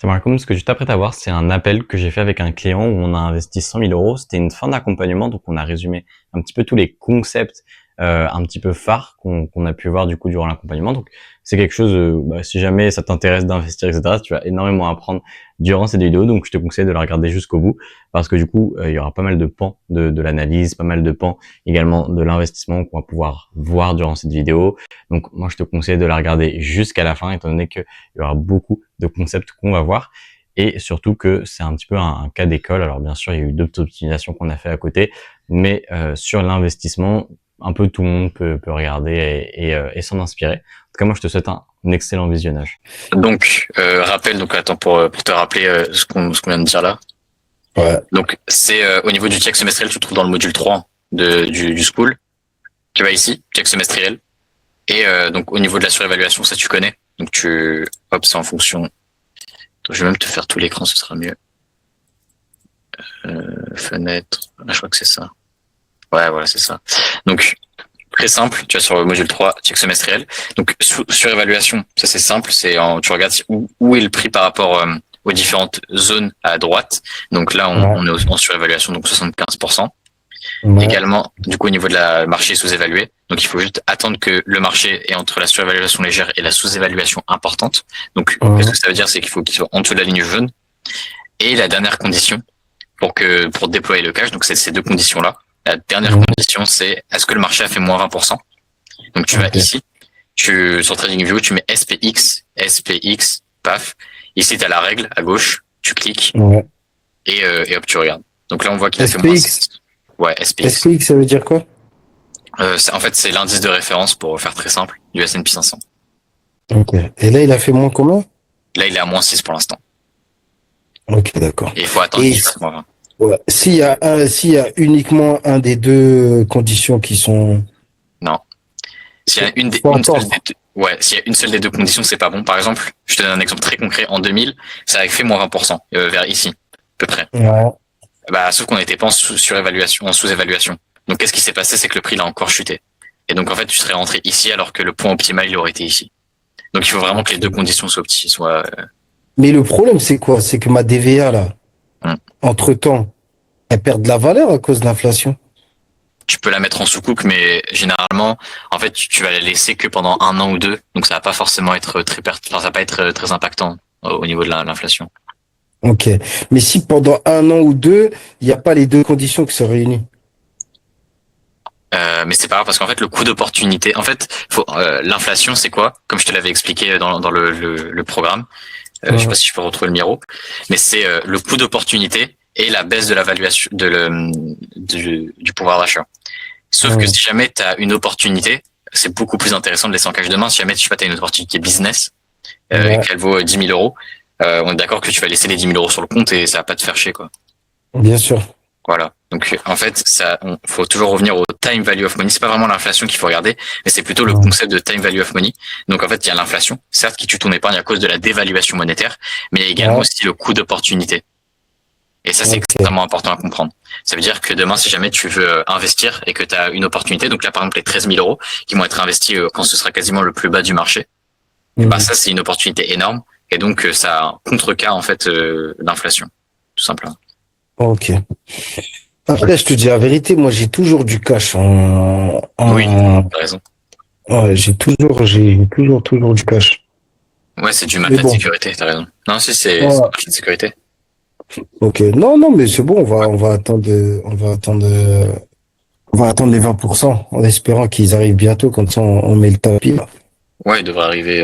Ça me raconte ce que je t'apprête à voir, c'est un appel que j'ai fait avec un client où on a investi 100 000 euros. C'était une fin d'accompagnement, donc on a résumé un petit peu tous les concepts un petit peu phares qu'on a pu voir du coup durant l'accompagnement. Donc c'est quelque chose, si jamais ça t'intéresse d'investir, etc., tu vas énormément apprendre durant cette vidéo. Donc je te conseille de la regarder jusqu'au bout parce que du coup il y aura pas mal de pans de l'analyse, pas mal de pans également de l'investissement qu'on va pouvoir voir durant cette vidéo. Donc moi je te conseille de la regarder jusqu'à la fin étant donné que il y aura beaucoup de concepts qu'on va voir et surtout que c'est un petit peu un cas d'école. Alors bien sûr, il y a eu d'autres optimisations qu'on a fait à côté, mais sur l'investissement, un peu tout le monde peut regarder et s'en inspirer. En tout cas, moi, je te souhaite un excellent visionnage. Donc, rappel, donc attends pour te rappeler ce qu'on vient de dire là. Ouais. Donc, c'est au niveau du check semestriel, tu le trouves dans le module 3 du school. Tu vas ici, check semestriel. Et donc, au niveau de la surévaluation, ça tu connais. Donc, hop, c'est en fonction. Donc, je vais même te faire tout l'écran, ce sera mieux. Fenêtre, là, je crois que c'est ça. Ouais, voilà, c'est ça. Donc, très simple, tu vas sur le module 3, check semestriel. Donc, surévaluation, ça c'est simple, tu regardes où est le prix par rapport aux différentes zones à droite. Donc là, on est en surévaluation, donc 75%. Ouais. Également, du coup, au niveau de la marché sous-évalué. Donc, il faut juste attendre que le marché est entre la surévaluation légère et la sous-évaluation importante. Donc, qu'est-ce que ça veut dire? C'est qu'il faut qu'il soit en dessous de la ligne jaune. Et la dernière condition pour déployer le cash, donc c'est ces deux conditions-là. La dernière condition, c'est est-ce que le marché a fait moins 20%? Donc tu vas ici, sur TradingView, tu mets SPX, paf. Ici, tu as la règle à gauche, tu cliques et hop, tu regardes. Donc là, on voit qu'il a fait moins 6. Ouais, SPX. SPX, ça veut dire quoi? En fait, c'est l'indice de référence, pour faire très simple, du S&P 500. Ok. Et là, il a fait moins combien? Là, il est à moins 6 pour l'instant. Ok, d'accord. Et il faut attendre qu'il fasse moins 20. Ouais. S'il y a uniquement un des deux conditions qui sont... Non. S'il y a s'il y a une seule des deux conditions, c'est pas bon. Par exemple, je te donne un exemple très concret. En 2000, ça avait fait moins 20%, vers ici, à peu près. Ouais. Sauf qu'on n'était pas en surévaluation, en sous-évaluation. Donc, qu'est-ce qui s'est passé? C'est que le prix l'a encore chuté. Et donc, en fait, tu serais rentré ici alors que le point optimal, il aurait été ici. Donc, il faut vraiment que les deux conditions soient. Mais le problème, c'est quoi? C'est que ma DVA, là, entre-temps, elle perd de la valeur à cause de l'inflation. Tu peux la mettre en sous-cook, mais généralement, en fait, tu vas la laisser que pendant 1 an ou 2. Donc, ça va pas forcément être ça va pas être très impactant au niveau de l'inflation. Ok. Mais si pendant 1 an ou 2, il n'y a pas les deux conditions qui se réunissent. Mais c'est pas grave parce qu'en fait le coût d'opportunité, en fait, l'inflation c'est quoi? Comme je te l'avais expliqué dans le programme, je sais pas si je peux retrouver le miro, mais c'est le coût d'opportunité et la baisse de la valuation du pouvoir d'achat. Sauf que si jamais tu as une opportunité, c'est beaucoup plus intéressant de laisser en cash demain. Si jamais tu as une opportunité business et qu'elle vaut 10 000 euros, on est d'accord que tu vas laisser les 10 000 euros sur le compte et ça va pas te faire chier quoi. Bien sûr. Voilà. Donc en fait, faut toujours revenir au time value of money. C'est pas vraiment l'inflation qu'il faut regarder, mais c'est plutôt le concept de time value of money. Donc en fait, il y a l'inflation, certes, qui tue ton épargne à cause de la dévaluation monétaire, mais il y a également aussi le coût d'opportunité. Et ça, c'est extrêmement important à comprendre. Ça veut dire que demain, si jamais tu veux investir et que tu as une opportunité, donc là, par exemple, les 13 000 euros qui vont être investis quand ce sera quasiment le plus bas du marché, ça, c'est une opportunité énorme. Et donc, ça contrecarre en fait l'inflation, tout simplement. Ok. Après, je te dis la vérité, moi, j'ai toujours du cash Oui, t'as raison. Ouais, j'ai toujours du cash. Ouais, c'est du matelas de sécurité, t'as raison. Non, si, c'est un marché de sécurité. Ok. Non, mais c'est bon, on va attendre les 20% en espérant qu'ils arrivent bientôt, comme ça on met le tapis, là. Ouais, il devrait arriver,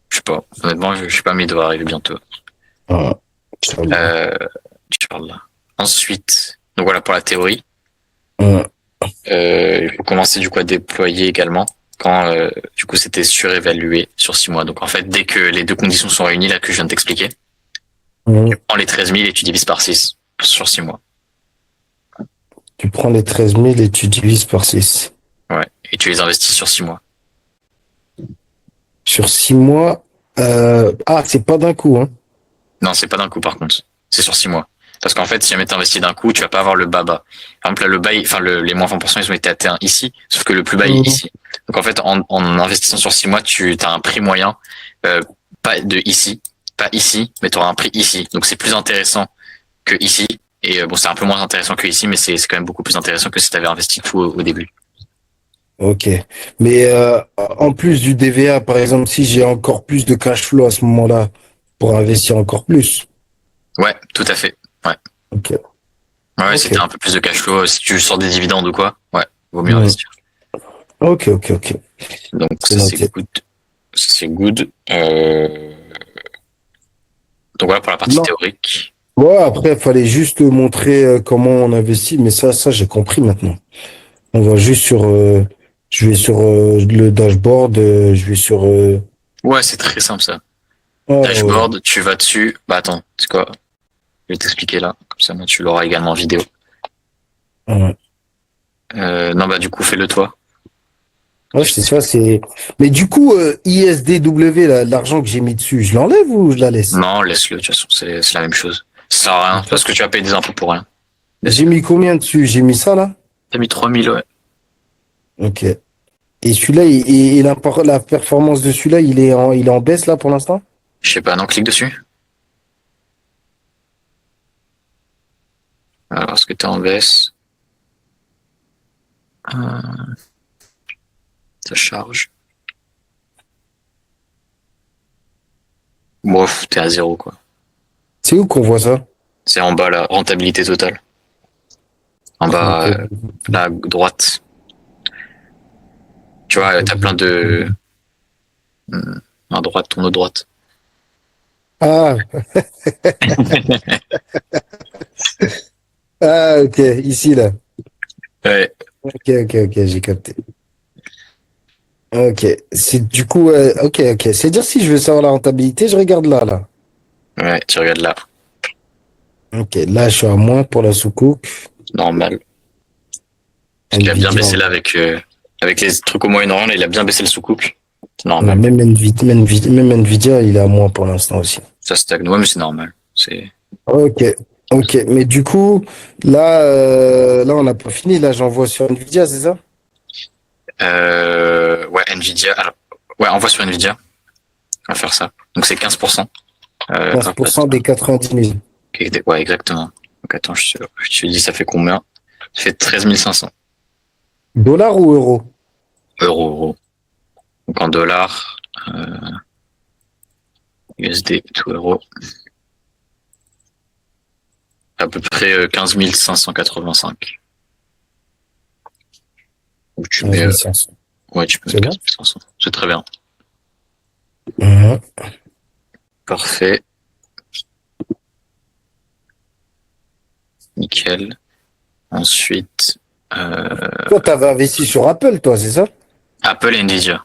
je sais pas. Honnêtement, je sais pas, mais il devrait arriver bientôt. Tu parles là. Ensuite, donc voilà pour la théorie. Il faut commencer du coup à déployer également quand du coup c'était surévalué sur 6 mois. Donc en fait, dès que les deux conditions sont réunies là que je viens de t'expliquer, tu prends les 13 000 et tu divises par 6 sur 6 mois. Tu prends les 13 000 et tu divises par 6. Ouais, et tu les investis sur 6 mois. Sur 6 mois, c'est pas d'un coup, hein. Non, c'est pas d'un coup par contre. C'est sur 6 mois. Parce qu'en fait, si jamais t'investis d'un coup, tu vas pas avoir le bas. Par exemple, là, le bas, les moins 20%, ils ont été atteints ici, sauf que le plus bas est ici. Donc en fait, en investissant sur 6 mois, tu as un prix moyen pas de ici. pas ici, mais tu auras un prix ici. Donc c'est plus intéressant que ici. Et bon, c'est un peu moins intéressant que ici, mais c'est quand même beaucoup plus intéressant que si tu avais investi tout au début. Ok. Mais en plus du DVA, par exemple, si j'ai encore plus de cash flow à ce moment-là, pour investir encore plus. Ouais, tout à fait. Ouais. Ok. Ouais, Ok. si t'as un peu plus de cash flow, si tu sors des dividendes ou quoi, ouais, vaut mieux Ouais. investir. Ok, ok, ok. Donc C'est ça c'est noté. good. Ça c'est good. Donc voilà pour la partie Non. théorique. Ouais, après, il fallait juste montrer comment on investit, mais ça, j'ai compris maintenant. On va juste sur, je vais sur le dashboard, je vais sur, Ouais, c'est très simple ça. ouais, ouais. Dashboard, tu vas dessus. Bah attends, c'est quoi? Je vais t'expliquer là. Comme ça, moi, tu l'auras également en vidéo. Ouais. Non, bah du coup, fais-le toi. Ouais, c'est ça, c'est. Mais du coup, ISDW, l'argent que j'ai mis dessus, je l'enlève ou je la laisse? Non, laisse-le. De toute façon, c'est la même chose. Ça sert à rien parce que tu vas payer des impôts pour rien. J'ai Laisse-le. mis combien dessus? J'ai mis ça là? T'as mis 3000, ouais. Ok. Et celui-là, la performance de celui-là, il est en baisse là pour l'instant? Je sais pas, non, clique dessus. Alors, est-ce que t'es en baisse? Ça charge. Bof, t'es à zéro, quoi. C'est où qu'on voit ça? C'est en bas, la rentabilité totale. En bas, Ok. là, à droite. Tu vois, t'as plein de... À droite, tourne à droite. Ah, ah, ok, ici là. Ouais, Ok, ok, ok, j'ai capté. Ok, c'est du coup, ok, ok. C'est-à-dire si je veux savoir la rentabilité, je regarde là, là. ouais, tu regardes là. Ok, là, je suis à moins pour la soucoupe. Normal. Parce qu'il a bien Nvidia, baissé là avec les trucs au Moyen-Orient, là, il a bien baissé le sous-coupe. C'est ouais, normal. même Nvidia, il est à moins pour l'instant aussi. Ça stagne. Ouais, mais c'est normal. C'est, Ok, ok. Mais du coup, là, on n'a pas fini. Là, j'envoie sur Nvidia, c'est ça? ouais, Nvidia. Alors, ouais, on voit sur Nvidia. On va faire ça. Donc c'est 15%. Quinze Hop, pour cent des 90 000. ouais, exactement. Donc attends, je te dis, ça fait combien? Ça fait 13 500 Dollars ou euros? euros. Donc en dollars, USD to euros, à peu près 15 585. Ou tu mets, 15 500. ouais, tu peux C'est mettre bon? 15 500. C'est très bien. Mhm. Parfait. Nickel. Ensuite, Toi, t'avais investi sur Apple, toi, c'est ça? Apple et Nvidia.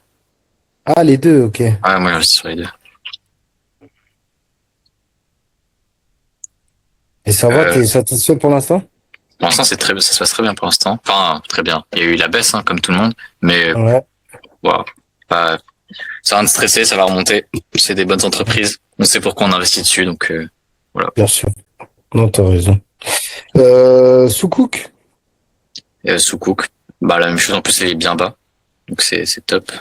Ah, les deux, ok. Ouais, moi j'investis sur les deux. Et ça va, Euh, t'es satisfait pour l'instant? pour l'instant, ça se passe très bien pour l'instant. Enfin, très bien. Il y a eu la baisse, hein, comme tout le monde, mais Ouais, voilà. Pas, ça va rien de stresser, ça va remonter. C'est des bonnes entreprises. On sait pourquoi on investit dessus, donc voilà. bien sûr. Non, t'as raison. Soukouk? Sous Cook, bah la même chose. En plus, il est bien bas, donc c'est top.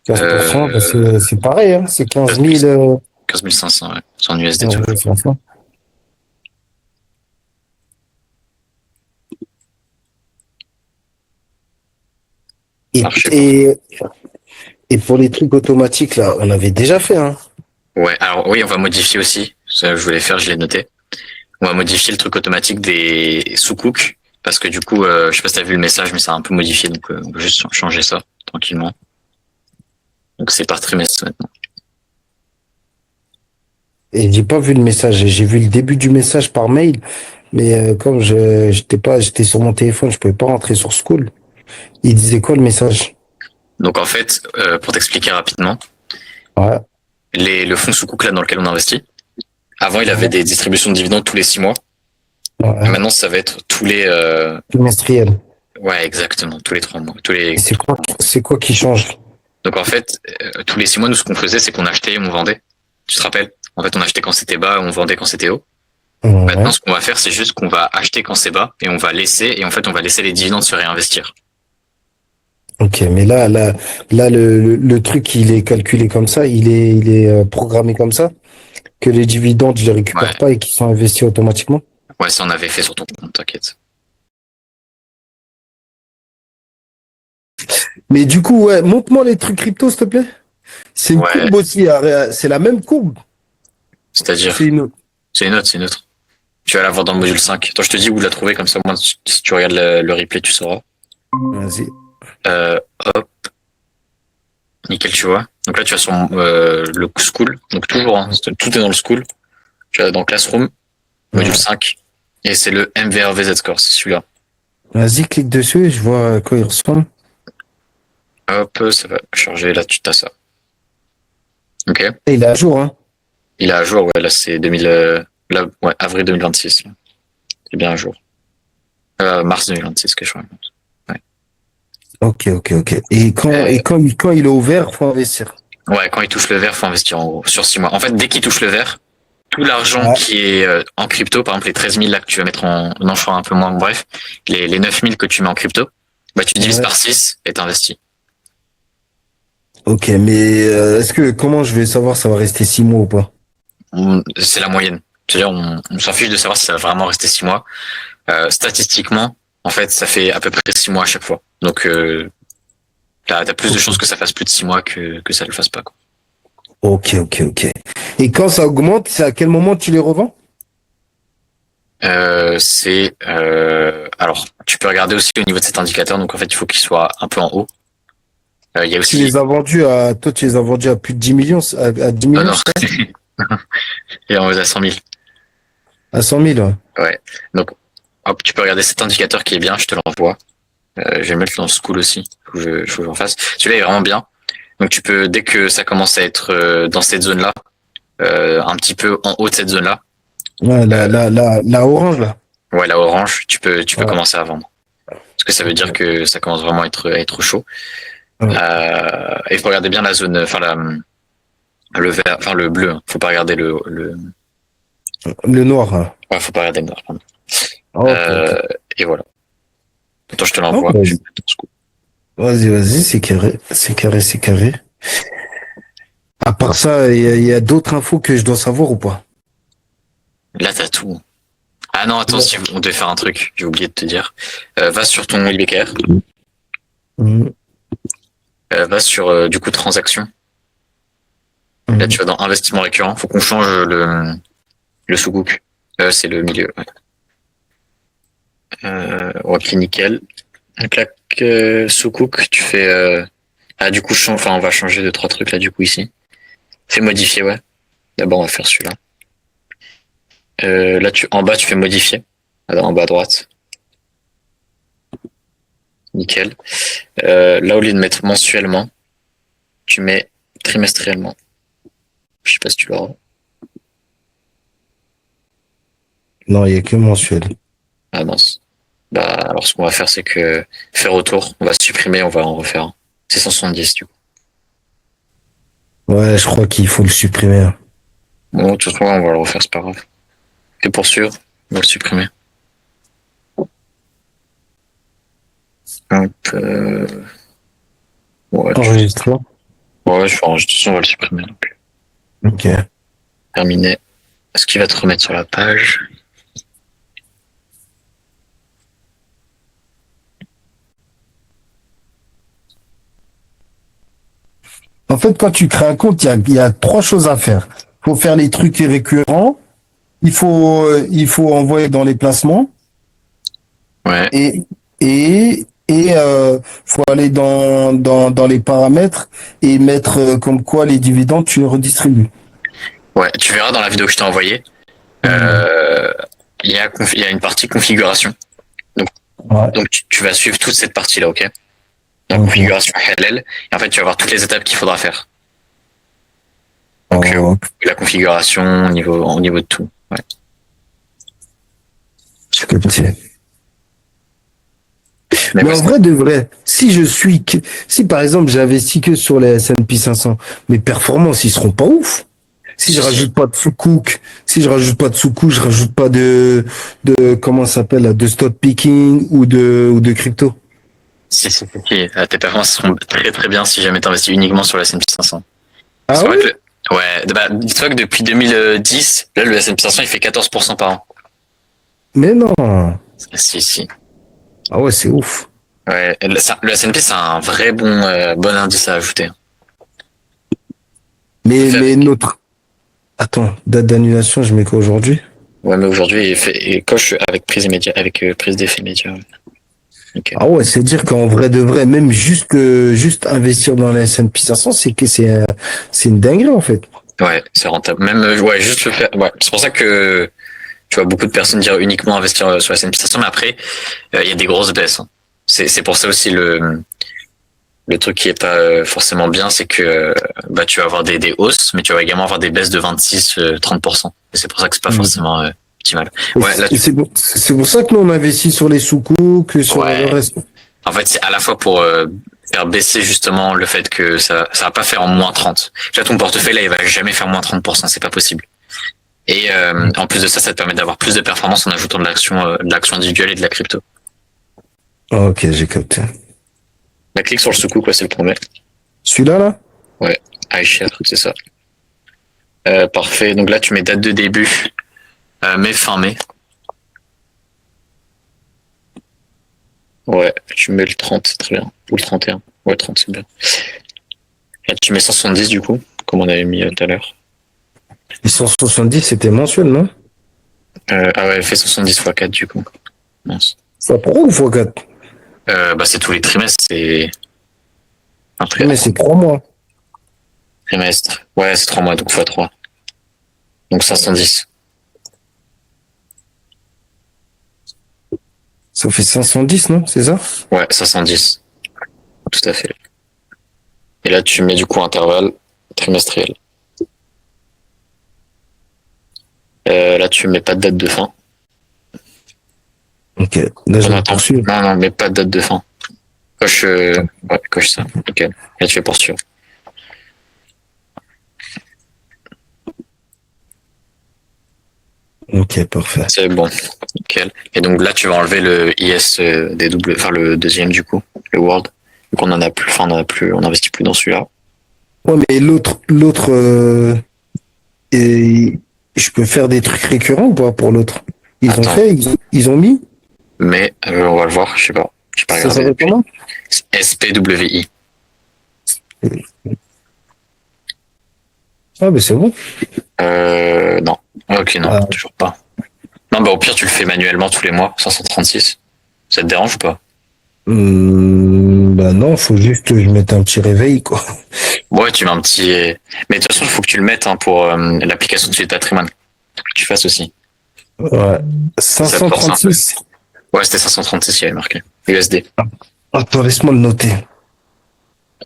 15%, bah, Euh, c'est pareil, hein, c'est 15 15 000. 15 500, ouais. C'est en USD 15 toujours. 500. Et, Marché parfait. et, et pour les trucs automatiques, là, on avait déjà fait, hein. Ouais, alors oui, on va modifier aussi. Ça, je voulais faire, je l'ai noté. On va modifier le truc automatique des sous-cooks. Parce que du coup, je sais pas si t'as vu le message, mais ça a un peu modifié, donc on va juste changer ça tranquillement. Donc c'est par trimestre maintenant. Et j'ai pas vu le message. J'ai vu le début du message par mail, mais comme j'étais sur mon téléphone, je pouvais pas rentrer sur School. Il disait quoi le message? Donc en fait, pour t'expliquer rapidement, Ouais, le fonds sous-cook là dans lequel on investit, avant il avait ouais, des distributions de dividendes tous les 6 mois. Et ouais. maintenant ça va être tous les Trimestriel. ouais exactement, tous les 3 mois. Et c'est quoi qui change? Donc en fait, tous les 6 mois, nous ce qu'on faisait, c'est qu'on achetait et on vendait. Tu te rappelles? En fait, on achetait quand c'était bas, on vendait quand c'était haut. Maintenant, Ouais. ce qu'on va faire, c'est juste qu'on va acheter quand c'est bas et on va laisser, et en fait, on va laisser les dividendes se réinvestir. Ok, mais là, le truc, il est calculé comme ça, il est programmé comme ça. que les dividendes, je les récupère Ouais. pas et qu'ils sont investis automatiquement? Ouais, ça on avait fait sur ton compte, t'inquiète. Mais du coup, ouais, montre-moi les trucs crypto, s'il te plaît. C'est une Ouais, courbe aussi, c'est la même courbe. c'est-à-dire, C'est une autre. c'est une autre. Tu vas la voir dans le module 5. Attends, je te dis où la trouver, comme ça, moi, si tu regardes le replay, tu sauras. Vas-y. Hop, nickel, tu vois. Donc là, tu as son, le school. Donc toujours, hein, tout est dans le school. Tu as dans Classroom, module Ouais. 5. Et c'est le MVRVZ Score, c'est celui-là. Vas-y, clique dessus, je vois à quoi il ressemble. Hop, ça va charger, là, tu as ça. Ok. Et il est à jour, hein. Il est à jour, ouais, là, c'est 2000, là, ouais, avril 2026. Là. C'est bien à jour. Mars 2026, que je crois. Ouais. Ok. Et quand il est ouvert, faut investir. Ouais, quand il touche le vert, faut investir en gros, sur 6 mois. En fait, dès qu'il touche le vert, tout l'argent Ouais. qui est en crypto, par exemple les 13 000 là que tu vas mettre en, non, je crois un peu moins, bref, les 9 000 que tu mets en crypto, bah tu divises Ouais. par 6 et t'investis. Ok, mais comment je vais savoir ça va rester 6 mois ou pas? C'est la moyenne. C'est-à-dire, on s'en fiche de savoir si ça va vraiment rester 6 mois. Statistiquement, en fait, ça fait à peu près 6 mois à chaque fois. Donc, t'as plus de chances que ça fasse plus de 6 mois que ça le fasse pas, quoi. Ok. Et quand ça augmente, c'est à quel moment tu les revends? Alors, tu peux regarder aussi au niveau de cet indicateur. Donc, en fait, il faut qu'il soit un peu en haut. Il y a Tu aussi, les as vendus toi, tu les as vendus à plus de 10 millions, à 10 oh millions, non, c'est ça? et on est à 100 000. À 100 000, ouais. Ouais. Donc, hop, tu peux regarder cet indicateur qui est bien. Je te l'envoie. Je vais le mettre dans School aussi. Faut que j'en fasse. Celui-là est vraiment bien. Donc, tu peux, dès que ça commence à être dans cette zone-là, un petit peu en haut de cette zone-là, Ouais, la orange, là. ouais, la orange, tu peux Ouais. commencer à vendre. Parce que ça veut dire que ça commence vraiment à être chaud. Ouais. Et il faut regarder bien la zone, enfin le vert, enfin le bleu. Hein. Faut pas regarder Le noir, hein. ouais, faut pas regarder le noir. Pardon. Ok. Et voilà. Attends, je te Oh, l'envoie. Je vais mettre dans School. vas-y, c'est carré. À part ça, il y a d'autres infos que je dois savoir ou pas? Là, t'as tout. Ah non, attends, Ouais. si on devait faire un truc, j'ai oublié de te dire. Va sur ton IBKR, Mhm. va sur du coup transaction. Là, Mhm. tu vas dans investissement récurrent. Faut qu'on change le sous-book. C'est le milieu. Ouais. Ok, nickel. Donc là, sous-cook, tu fais. Ah, du coup, enfin, on va changer deux trois trucs là, du coup ici. Fais modifier, ouais. D'abord, on va faire celui-là. Là, en bas, tu fais modifier. En bas à droite. Nickel. Là, au lieu de mettre mensuellement, tu mets trimestriellement. Je sais pas si tu l'auras. Non, il y a que mensuel. Ah mince. Bah, alors ce qu'on va faire, c'est que faire autour, on va supprimer, on va en refaire un. C'est 170 du coup. Ouais, je crois qu'il faut le supprimer, hein. Bon, de toute façon, on va le refaire, c'est pas grave. Et pour sûr, on va le supprimer. Hop, ouais, Enregistrement. ouais, je fais enregistrer, on va le supprimer. Donc, Ok. terminé. Est-ce qu'il va te remettre sur la page? En fait, quand tu crées un compte, il y a trois choses à faire. Il faut faire les trucs récurrents. Il faut envoyer dans les placements. Ouais, Et faut aller dans les paramètres et mettre comme quoi les dividendes, tu les redistribues. ouais, tu verras dans la vidéo que je t'ai envoyée. Euh, il y a une partie configuration. Ouais. Donc tu vas suivre toute cette partie-là, ok? La Ok. configuration LL. Et en fait, tu vas voir toutes les étapes qu'il faudra faire. Donc Oh, la configuration au niveau de tout. Ouais. je capte. Mais Mais ouais, en vrai de vrai, si par exemple j'investis que sur les S&P 500, mes performances ils seront pas ouf. Si je rajoute pas de sous-cook, je rajoute pas de comment ça s'appelle, là, de stock picking ou de crypto. ok. Tes performances seront très très bien si jamais tu investis uniquement sur la S&P 500. Ah C'est vrai que ouais? Ouais, bah, dis-toi que depuis 2010, là, le S&P 500, il fait 14% par an. Mais non. Si. Ah ouais, c'est ouf. Ouais, le S&P, c'est un vrai bon indice à ajouter. Mais, Fait mais avec- notre... Attends, date d'annulation, je mets quoi aujourd'hui? Ouais, mais aujourd'hui, il coche avec prise immédiate, avec prise d'effet immédiat. Ouais. Ok. Ah ouais, c'est dire qu'en vrai de vrai, même juste investir dans le S&P 500, c'est une dinguerie en fait. Ouais, c'est rentable. Même, ouais, juste le faire. Ouais, c'est pour ça que tu vois beaucoup de personnes dire uniquement investir sur la S&P 500, mais après, il y a des grosses baisses. Hein. C'est pour ça aussi le truc qui est pas forcément bien, c'est que bah tu vas avoir des hausses, mais tu vas également avoir des baisses de 26-30%. Et c'est pour ça que c'est pas forcément optimal. Ouais, là, Et c'est pour ça que nous on investit sur les sous-coups, que sur le ouais. reste. En fait, c'est à la fois pour faire baisser justement le fait que ça va pas faire en moins 30. Tu vois, ton portefeuille là, il va jamais faire moins 30%, c'est pas possible. Et en plus de ça, ça te permet d'avoir plus de performance en ajoutant de l'action individuelle et de la crypto. Ah, ok, j'ai capté. Bah, clique sur le sous quoi, c'est le premier. Celui-là, là? Ouais, iShare, c'est ça. Parfait. Donc là, tu mets date de début, fin mai. Ouais, tu mets le 30, c'est très bien. Ou le 31. Ouais, 30, c'est bien. Là, tu mets 170 du coup, comme on avait mis tout à l'heure. Et 170, c'était mensuel, non? Ah ouais, fais 70 x 4 du coup. Mince. Fois 3 ou fois 4? Bah, c'est tous les trimestres, c'est un Mais c'est 3 mois. trimestre. Ouais, c'est 3 mois, donc x 3. Donc 510. Ça fait 510, non? C'est ça? Ouais, 510. Tout à fait. Et là, tu mets du coup intervalle trimestriel. Là, tu mets pas de date de fin. Ok, là je Non, vais attends. poursuivre. Non, mais pas de date de fin. Coche, ouais, coche ça. Ok. Et là, tu fais poursuivre. Ok, parfait. C'est bon. Nickel. Et donc là, tu vas enlever le ISDW, enfin le deuxième du coup, le World. Donc on en a plus, enfin on en a plus, on n'investit plus dans celui-là. Ouais, mais et je peux faire des trucs récurrents ou pas pour l'autre? Ils ont Attends. fait, ils ont mis? Mais on va le voir, je sais pas. J'ai pas Ça regardé s'appelle depuis. comment? SPWI. Ah, mais c'est bon. Non. Ok, non, Ah, toujours pas. Non, bah au pire, tu le fais manuellement tous les mois, 536. Ça te dérange ou pas? bah non, faut juste que je mette un petit réveil, quoi. Ouais, tu mets un petit. Mais de toute façon, il faut que tu le mettes hein, pour l'application de suivi de patrimoine. Que tu fasses aussi. Ouais. Ça te force un peu. 536. Ouais, c'était 536 qui avait marqué. USD. Attends, laisse-moi le noter.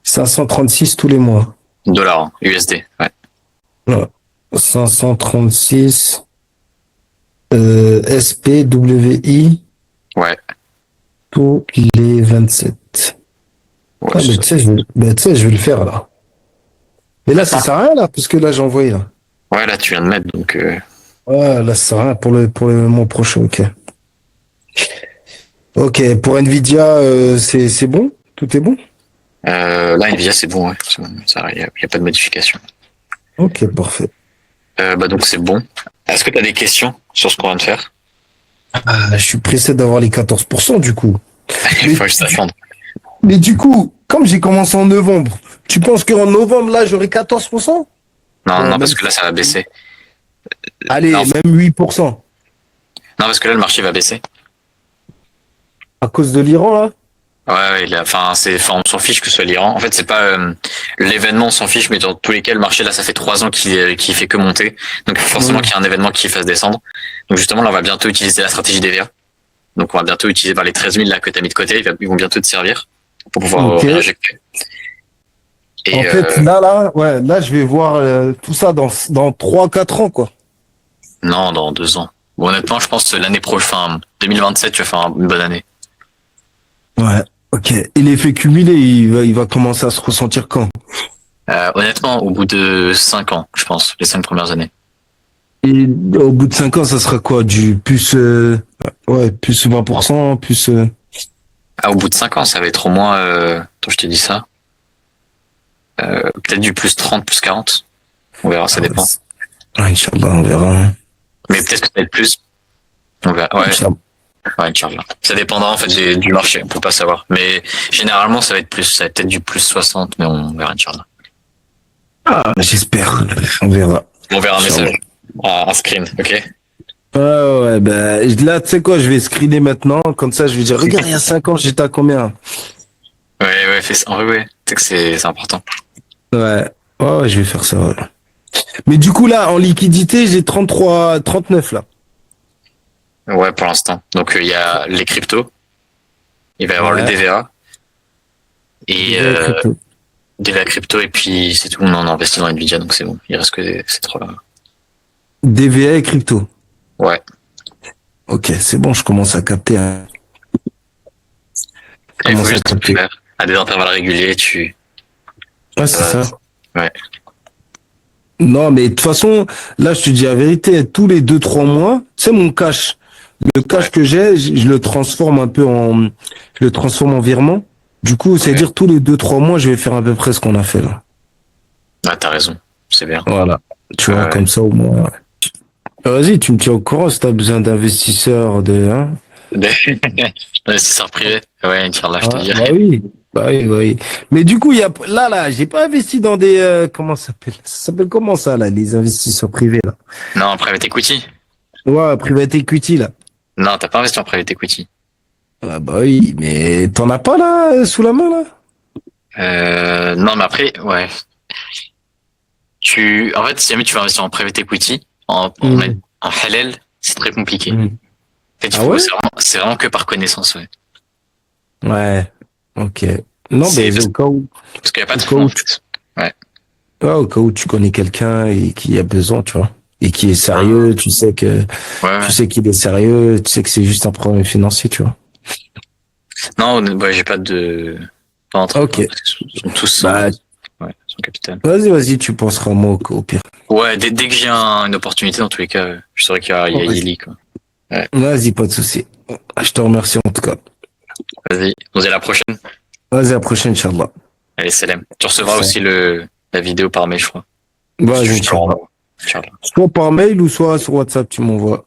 536 tous les mois. Dollars, hein, USD. Ouais. Ouais. 536 SPWI Ouais. tous les 27. Ouais, Ah, c'est mais ça. tu sais, je vais le faire, là. Mais là, ça sert à rien, là, parce que là, j'ai envoyé, là. Ouais, là, tu viens de mettre, donc. Ouais, là, ça sert à rien pour le mois prochain, ok. Ok, pour Nvidia, c'est bon? Tout est bon? Là, Nvidia, c'est bon, ouais. Il y a pas de modification. Ok, parfait. Bah, donc, c'est bon. Est-ce que tu as des questions sur ce qu'on vient de faire? Ah, je suis pressé d'avoir les 14%, du coup. Il faut juste attendre. Mais du coup, comme j'ai commencé en novembre, tu penses qu'en novembre, là, j'aurai 14%? Non, Ouais, non, même... parce que là, ça va baisser. Allez, Non, même 8%. non, parce que là, le marché va baisser. À cause de l'Iran, là? Ouais, enfin, on s'en fiche que ce soit l'Iran. En fait, c'est pas l'événement, on s'en fiche, mais dans tous les cas, le marché là, ça fait 3 ans qu'il fait que monter. Donc forcément qu'il y a un événement qui fasse descendre. Donc justement, là, on va bientôt utiliser la stratégie DVA. Donc on va bientôt utiliser par les 13 000 là que t'as mis de côté. Ils vont bientôt te servir pour pouvoir Ok. réinjecter. Et En fait, là, je vais voir tout ça dans 3-4 ans, quoi. non, dans 2 ans. Bon, honnêtement, je pense que l'année prochaine, 2027, tu vas faire une bonne année. Ouais. Ok. Et l'effet cumulé, il va commencer à se ressentir quand? Honnêtement, au bout de 5 ans, je pense, les 5 premières années. Et au bout de 5 ans, ça sera quoi? Du plus, plus 20%, plus, Ah, au bout de 5 ans, ça va être au moins, attends, je t'ai dit ça. Peut-être du plus 30, plus 40. On verra, ça dépend. Ouais, Inch'Allah, on verra. Mais peut-être que peut-être plus. On verra. Ouais, Inch'Allah. ouais, Inch'Allah. Ça dépendra en fait du marché, on peut pas savoir. Mais généralement, ça va être plus, ça va être peut-être du plus 60, mais on verra, Inch'Allah. Ah, j'espère. On verra. On verra un Inch'Allah. message. Un screen, ok? Ouais, bah, là, tu sais quoi, je vais screener maintenant. Comme ça, je vais dire, regarde, il y a 5 ans, j'étais à combien? Ouais, fais ça. En vrai, ouais. Tu sais que c'est important. Ouais. Ouais, je vais faire ça, ouais. Mais du coup, là, en liquidité, j'ai 39, là. Ouais, pour l'instant. Donc, il y a les cryptos. Il va y avoir Ouais. le DVA. Et, DVA crypto, et puis c'est tout. On en a investi dans Nvidia, donc c'est bon. Il reste que ces trois-là. DVA et crypto. Ouais. Ok, c'est bon, je commence à capter. Hein. Et il Comment faut ça juste capter? faire à des intervalles réguliers, Ouais, c'est ça. Ouais. Non, mais de toute façon, là, je te dis la vérité, tous les 2-3 mois, c'est mon cash. Le cash Ouais. que j'ai, je le transforme un peu je le transforme en virement. Du coup, c'est-à-dire tous les 2-3 mois, je vais faire à peu près ce qu'on a fait là. Ah, t'as raison. C'est bien. Voilà. Tu vois, Ouais. comme ça au moins. Vas-y, tu me tiens au courant si t'as besoin d'investisseurs hein. Investisseur privé. Ouais, Inch'Allah, je te Ah, dirai. bah oui. Bah oui, bah oui. Mais du coup, il y a, là, j'ai pas investi dans des, comment ça s'appelle? Ça s'appelle comment ça, là, les investisseurs privés, là? Non, private equity. Ouais, private equity, là. Non, t'as pas investi en private equity. Ah, bah oui, mais t'en as pas, là, sous la main, là? Non, mais après, ouais. En fait, si jamais tu veux investir en private equity, en halal, c'est très compliqué. En fait, Ah ouais? c'est vraiment que par connaissance, ouais. Ouais. Ok. Non, mais au cas où, Parce qu'il n'y a pas de au cas fonds, où en fait. Ouais. ouais, au cas où tu connais quelqu'un et qui a besoin, tu vois. Et qui est sérieux, Ouais. tu sais qu'il est sérieux, tu sais que c'est juste un problème financier, tu vois. Non, ouais, j'ai pas d'entrepôt, Ok. parce qu'ils sont tous Bah, sans capital. vas-y, tu penseras à moi au pire. Ouais, dès que j'ai une opportunité, dans tous les cas, je saurais qu'il y a Vas-y. Yeli, quoi. Ouais. Vas-y, pas de souci. Je te remercie en tout cas. Vas-y, on se dit à la prochaine. Vas-y, à la prochaine, Inch'Allah. Allez, salam. Tu recevras Salam. aussi la vidéo par mail, je crois. Vas-y, Je te Inch'Allah. l'envoie. Inch'Allah. Soit par mail ou soit sur WhatsApp, tu m'envoies.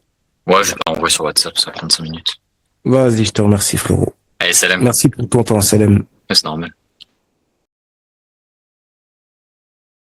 Ouais, je l'envoie sur WhatsApp, ça va prendre 5 minutes. Vas-y, je te remercie, frérot. Allez, salam. Merci pour ton temps, salam. C'est normal.